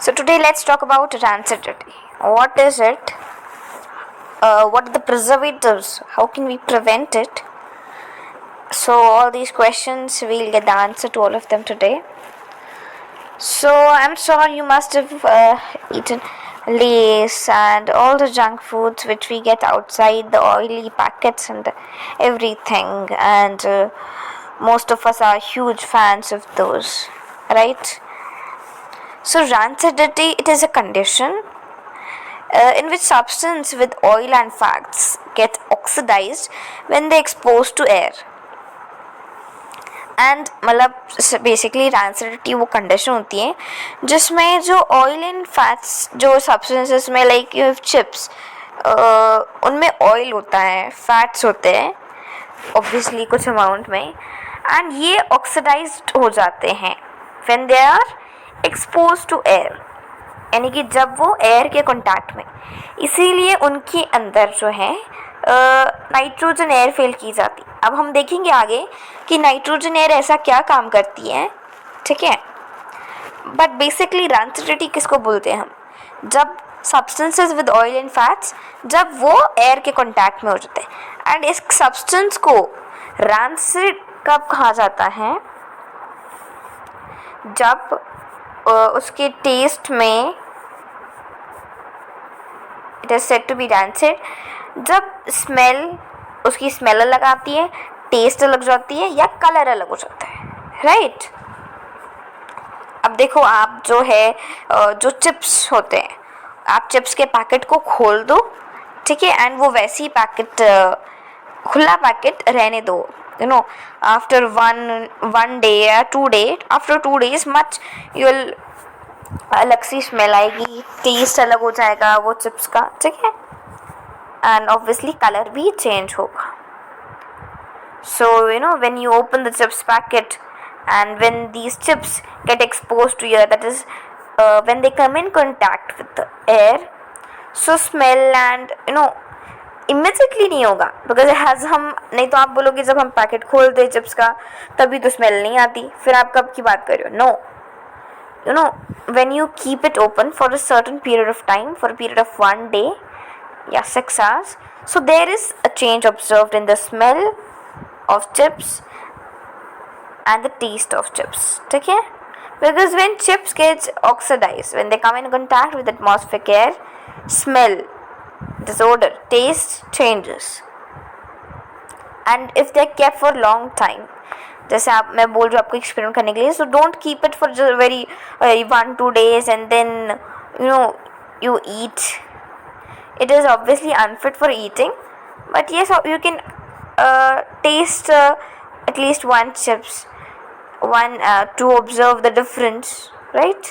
So today let's talk about rancidity. What is it? What are the preservatives? How can we prevent it? So all these questions, we'll get the answer to all of them today. So I'm sure you must have eaten Lay's and all the junk foods which we get outside, the oily packets and everything, and most of us are huge fans of those, right? So rancidity, it is a condition in which substance with oil and fats get oxidized when they exposed to air. And मतलब basically rancidity वो condition होती है जिसमें जो oil and fats जो substances में like you have chips उनमें oil होता है, फैट्स होते हैं ऑब्वियसली कुछ अमाउंट में, एंड ये ऑक्सीडाइज्ड हो जाते हैं when they are expose to air, यानी कि जब वो एयर के कांटेक्ट में, इसीलिए उनके अंदर जो है नाइट्रोजन एयर फिल की जाती। अब हम देखेंगे आगे कि नाइट्रोजन एयर ऐसा क्या काम करती है, ठीक है। बट बेसिकली रैंसिडिटी किसको बोलते हैं हम? जब substances with oil and fats जब वो एयर के कांटेक्ट में हो जाते हैं, एंड इस सब्सटेंस को रैंसिड कब कहा जाता है? जब उसके टेस्ट में it is said to be rancid, जब स्मेल उसकी स्मेल अलग आती है, टेस्ट अलग जाती है या कलर अलग हो जाता है, राइट। अब देखो आप जो है जो चिप्स होते हैं, आप चिप्स के पैकेट को खोल दो, ठीक है, एंड वो वैसी पैकेट खुला पैकेट रहने दो, you know, after one day या 2 day, after 2 days much you will अलग सी स्मेल आएगी, टेस्ट अलग हो जाएगा वो चिप्स का, ठीक है, and obviously color भी change होगा. So you know, when you open the chips packet and when these chips get exposed to air, that is when they come in contact with the air, so smell and you know immediately नहीं होगा, because as हम नहीं तो आप बोलोगे जब हम packet खोलते चिप्स का तभी तो स्मेल नहीं आती, फिर आप कब की बात कर रहे हो? No, you know, when you keep it open for a certain period of time, for a period of 1 day, yeah, 6 hours, so there is a change observed in the smell of chips and the taste of chips, okay? Because when chips get oxidized, when they come in contact with atmospheric air, smell, disorder, taste changes, and if they're kept for long time, जैसे आप मैं बोल रही हूँ आपको experiment करने के लिए, so don't keep it for just very 1-2 days and then you know you eat. It is obviously unfit for eating, but yes, you can taste at least one chips, to observe the difference, right?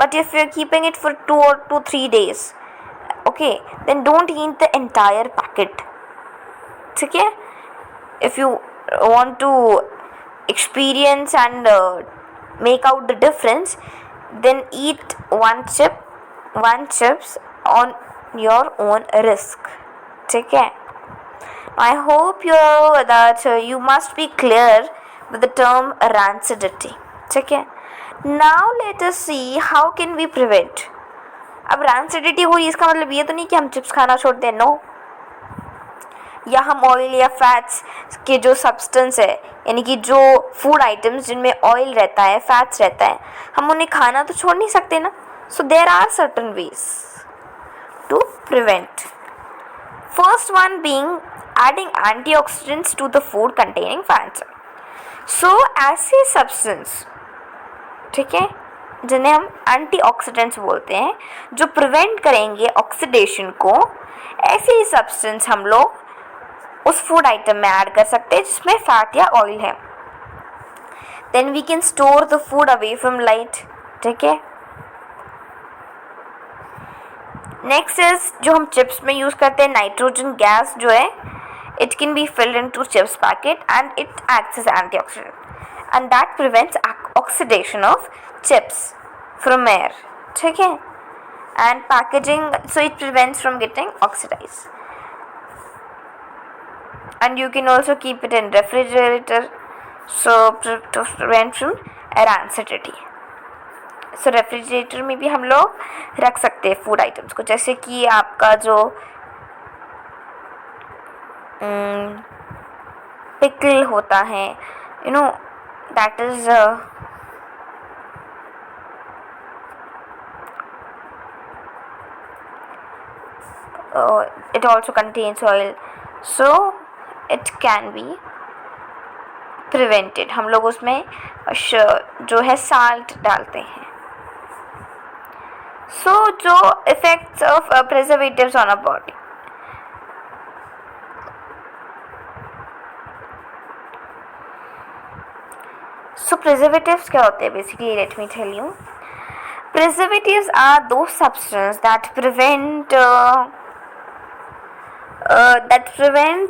But if you're keeping it for 2 or 3 days, okay, then don't eat the entire packet, okay? If you want to experience and make out the difference, then eat one chips on your own risk, ठीक है? I hope you must be clear with the term rancidity, ठीक है? Now let us see how can we prevent. अब rancidity हुई इसका मतलब ये तो नहीं कि हम चिप्स खाना छोड़ दें, नो, या हम ऑयल या फैट्स के जो सब्सटेंस है, यानी कि जो फूड आइटम्स जिनमें ऑयल रहता है, फैट्स रहता है, हम उन्हें खाना तो छोड़ नहीं सकते ना. So there are certain ways to prevent. First one being adding antioxidants to the food containing fats. So ऐसे substance, ठीक है, जिन्हें हम एंटीऑक्सीडेंट्स बोलते हैं, जो प्रिवेंट करेंगे ऑक्सीडेशन को, ऐसे ही सब्सटेंस हम लोग उस फूड आइटम में ऐड कर सकते हैं जिसमें फैट या ऑयल है. Then we can store the food away from light, ठीक है. नेक्स्ट इज जो हम चिप्स में यूज़ करते हैं, नाइट्रोजन गैस जो है, it can be filled into chips packet and it acts as antioxidant and that prevents oxidation of chips from air, ठीक है, and packaging, so it prevents from getting oxidize, and you can also keep it in refrigerator, so to prevent from rancidity. So refrigerator में भी हम लोग रख सकते हैं food items को, जैसे कि आपका जो पिकल होता है, you know, that is it also contains oil, so it can be prevented. हम लोग उसमें जो है साल्ट डालते हैं. So जो effects of preservatives on our body. So preservatives क्या होते हैं basically? Let me tell you. Preservatives are those substances that prevent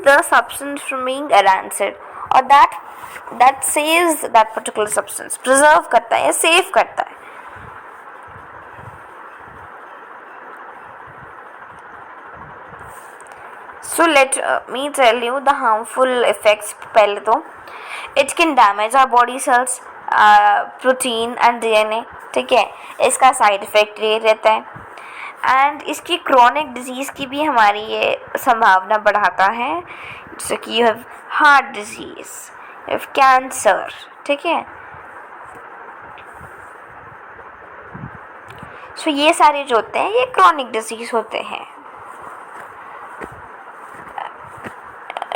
the substance from being rancid, or that saves that particular substance, preserve करता है, save करता है. So let me tell you the harmful effects. पहले तो it can damage our body cells, protein and DNA. ठीक है, इसका side effect ये रहता है. एंड इसकी क्रॉनिक डिजीज़ की भी हमारी ये संभावना बढ़ाता है, जैसे कि you have heart disease, you have cancer. ठीक है, सो ये सारे जो होते हैं ये क्रॉनिक डिजीज़ होते हैं,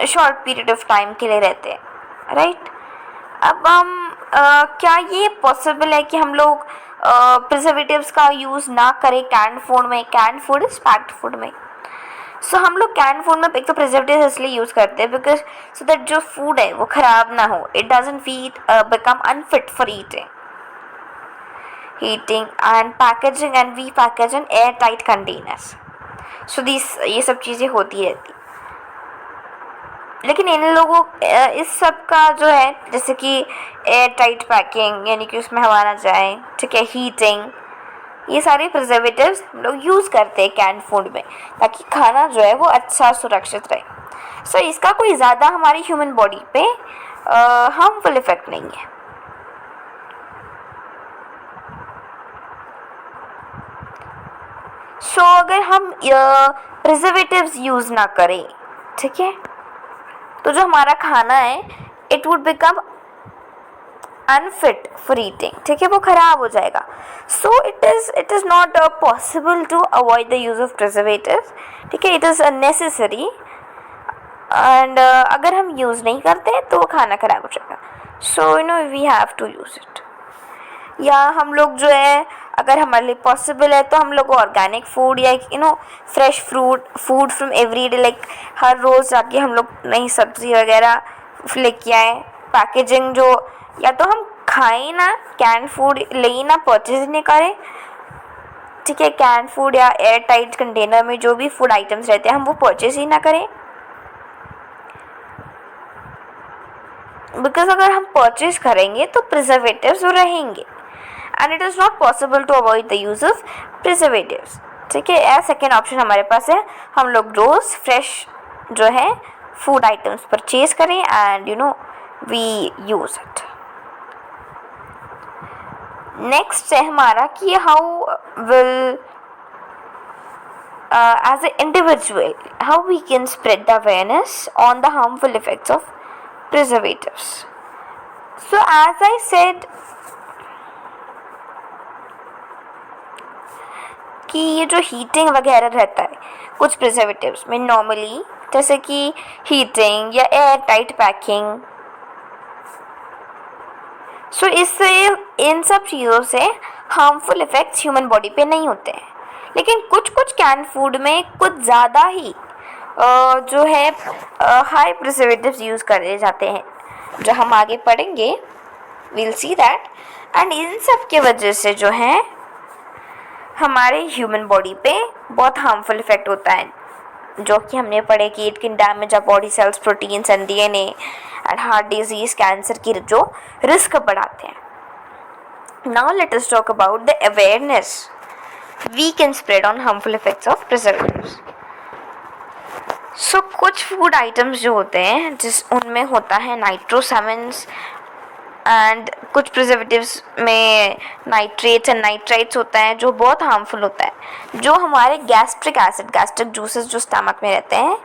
शॉर्ट पीरियड ऑफ टाइम के लिए रहते हैं, राइट. अब हम क्या ये पॉसिबल है कि हम लोग प्रिजर्वेटिव्स का यूज़ ना करें कैंड फूड में? Canned food is packed food में. सो हम लोग कैंड फूड में एक तो प्रिजर्वेटिव इसलिए यूज़ करते हैं बिकॉज सो दैट जो फूड है वो ख़राब ना हो, it doesn't become unfit for eating and packaging and we package in air tight containers. So ये सब चीज़ें होती रहती. लेकिन इन लोगों इस सब का जो है, जैसे कि एयर टाइट पैकिंग, यानी कि उसमें हवा ना जाए, ठीक है, हीटिंग, ये सारे प्रिजर्वेटिव्स हम लोग यूज़ करते हैं कैंड फूड में ताकि खाना जो है वो अच्छा सुरक्षित रहे. सो इसका कोई ज़्यादा हमारी ह्यूमन बॉडी पे हार्मफुल इफेक्ट नहीं है. सो अगर हम प्रिजर्वेटिव्स यूज़ ना करें, ठीक है, तो जो हमारा खाना है it would become unfit for eating. ठीक है, वो ख़राब हो जाएगा. So it is not possible to avoid the use of preservatives. ठीक है, इट इज़ नेसेसरी एंड अगर हम यूज़ नहीं करते तो वो खाना ख़राब हो जाएगा. So we have to use it. या हम लोग जो है, अगर हमारे लिए पॉसिबल है तो हम लोग ऑर्गेनिक फूड या fresh food from every day, like हर रोज़ जाके हम लोग नई सब्ज़ी वगैरह लेके आए. पैकेजिंग जो, या तो हम खाएं ना, कैन फूड ले ना, परचेज नहीं करें. ठीक है, कैन फूड या एयर टाइट कंटेनर में जो भी फूड आइटम्स रहते हैं हम वो परचेज ही ना करें. बिकॉज अगर हम परचेज करेंगे तो प्रिजर्वेटिव्स रहेंगे and it is not possible to avoid the use of preservatives. ठीक है, सेकेंड ऑप्शन हमारे पास है, हम लोग रोज़ फ्रेश जो है फूड आइटम्स परचेज करें and we use it. Next है हमारा कि how will as a individual how we can spread the awareness on the harmful effects of preservatives. So as I said कि ये जो हीटिंग वगैरह रहता है कुछ प्रिजर्वेटिव्स में नॉर्मली, जैसे कि हीटिंग या एयर टाइट पैकिंग, सो इससे इन सब चीज़ों से हार्मफुल इफ़ेक्ट्स ह्यूमन बॉडी पे नहीं होते हैं. लेकिन कुछ कैन फूड में कुछ ज़्यादा ही जो है हाई प्रिजर्वेटिव्स यूज़ करे जाते हैं, जो हम आगे पढ़ेंगे, will see that. And in सब के वजह से जो है हमारे ह्यूमन बॉडी पे बहुत हार्मफुल इफेक्ट होता है, जो कि हमने पढ़े कि it can damage our body cells, proteins and DNA and heart disease, cancer की जो रिस्क बढ़ाते हैं. Now let us talk about the awareness we can spread on harmful effects of preservatives. So कुछ फूड आइटम्स जो होते हैं उनमें होता है नाइट्रोसामिन्स एंड कुछ प्रिजर्वेटिव्स में नाइट्रेट्स एंड नाइट्राइट्स होता है जो बहुत हार्मफुल होता है, जो हमारे गैस्ट्रिक एसिड, गैस्ट्रिक जूसेस जो स्टमक में रहते हैं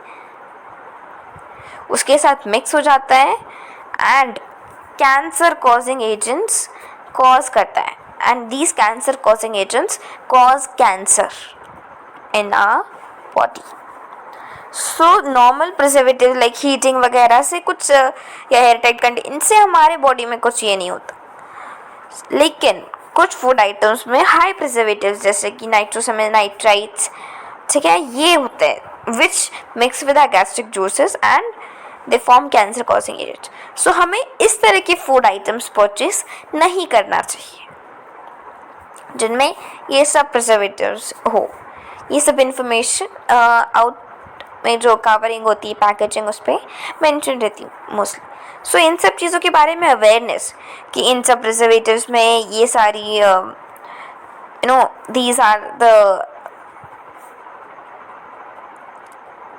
उसके साथ मिक्स हो जाता है and cancer causing agents cause करता है, and these cancer causing agents cause cancer in our body. So normal preservative like heating वगैरह से कुछ या एयर टाइट कंडीशन, इनसे हमारे बॉडी में कुछ ये नहीं होता. लेकिन कुछ फूड आइटम्स में हाई प्रिजर्वेटिव्स जैसे कि नाइट्रोसामिन नाइट्राइट्स, ठीक है, ये होते हैं which mix with our gastric juices and they form cancer causing agent. So हमें इस तरह के फूड आइटम्स परचेज नहीं करना चाहिए जिनमें ये सब प्रिजर्वेटिव्स हो. ये सब इंफॉर्मेशन आउट में जो कवरिंग होती है, पैकेजिंग, उस पर मैंशन रहती है मोस्टली. सो इन सब चीज़ों के बारे में अवेयरनेस कि इन सब प्रिजर्वेटिव्स में ये सारी these are the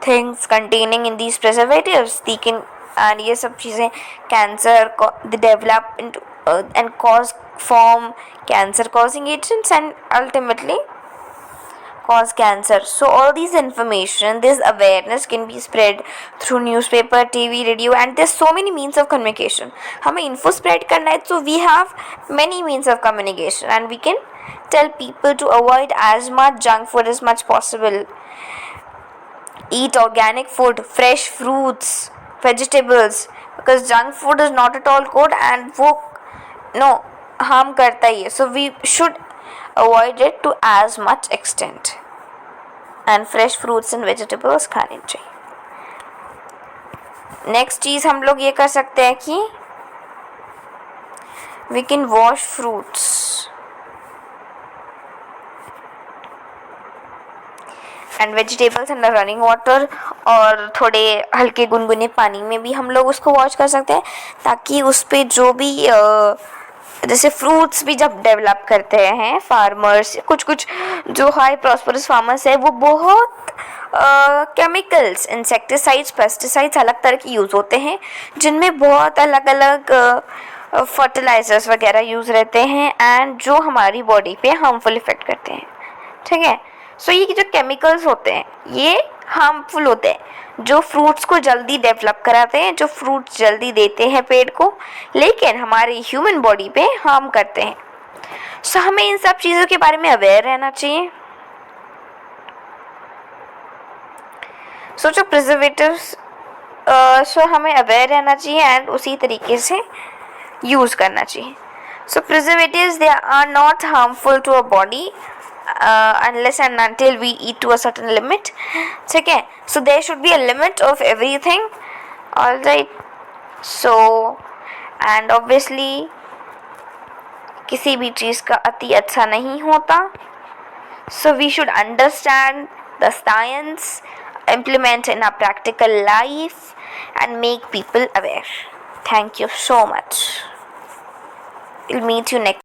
things containing in these preservatives, they can, and ये सब चीज़ें cancer they develop into and cause form cancer causing agents and ultimately cause cancer. So all these information, this awareness can be spread through newspaper, TV, radio, and there's so many means of communication. हमें info spread करना है, so we have many means of communication and we can tell people to avoid as much junk food as much possible. Eat organic food, fresh fruits, vegetables, because junk food is not at all good and वो harm करता ही है. So we should avoid it to as much extent and fresh fruits and vegetables खाने चाहिए. Next चीज़ हम लोग ये कर सकते हैं कि we can wash fruits and vegetables under running water, और थोड़े हल्के गुनगुने पानी में भी हम लोग उसको वॉश कर सकते हैं ताकि उस पर जो भी जैसे फ्रूट्स भी जब डेवलप करते हैं फार्मर्स, कुछ जो हाई प्रॉस्परस फार्मर्स है वो बहुत केमिकल्स, इंसेक्टिसाइड्स, पेस्टिसाइड्स अलग तरह के यूज़ होते हैं जिनमें बहुत अलग अलग फर्टिलाइजर्स वगैरह यूज़ रहते हैं एंड जो हमारी बॉडी पे हार्मफुल इफेक्ट करते हैं. ठीक है, सो ये जो केमिकल्स होते हैं ये हार्मफुल होते हैं, जो फ्रूट्स को जल्दी डेवलप कराते हैं, जो फ्रूट्स जल्दी देते हैं पेड़ को, लेकिन हमारे ह्यूमन बॉडी पे हार्म करते हैं. सो हमें इन सब चीज़ों के बारे में अवेयर रहना चाहिए. सो जो प्रिजर्वेटिव्स हमें अवेयर रहना चाहिए एंड उसी तरीके से यूज़ करना चाहिए. So preservatives they are not harmful to our body unless and until we eat to a certain limit. ठीक है, so there should be a limit of everything. All right, so and obviously किसी भी चीज़ का अति अच्छा नहीं होता. So we should understand the science, implement in our practical life and make people aware. Thank you so much. We'll meet you next.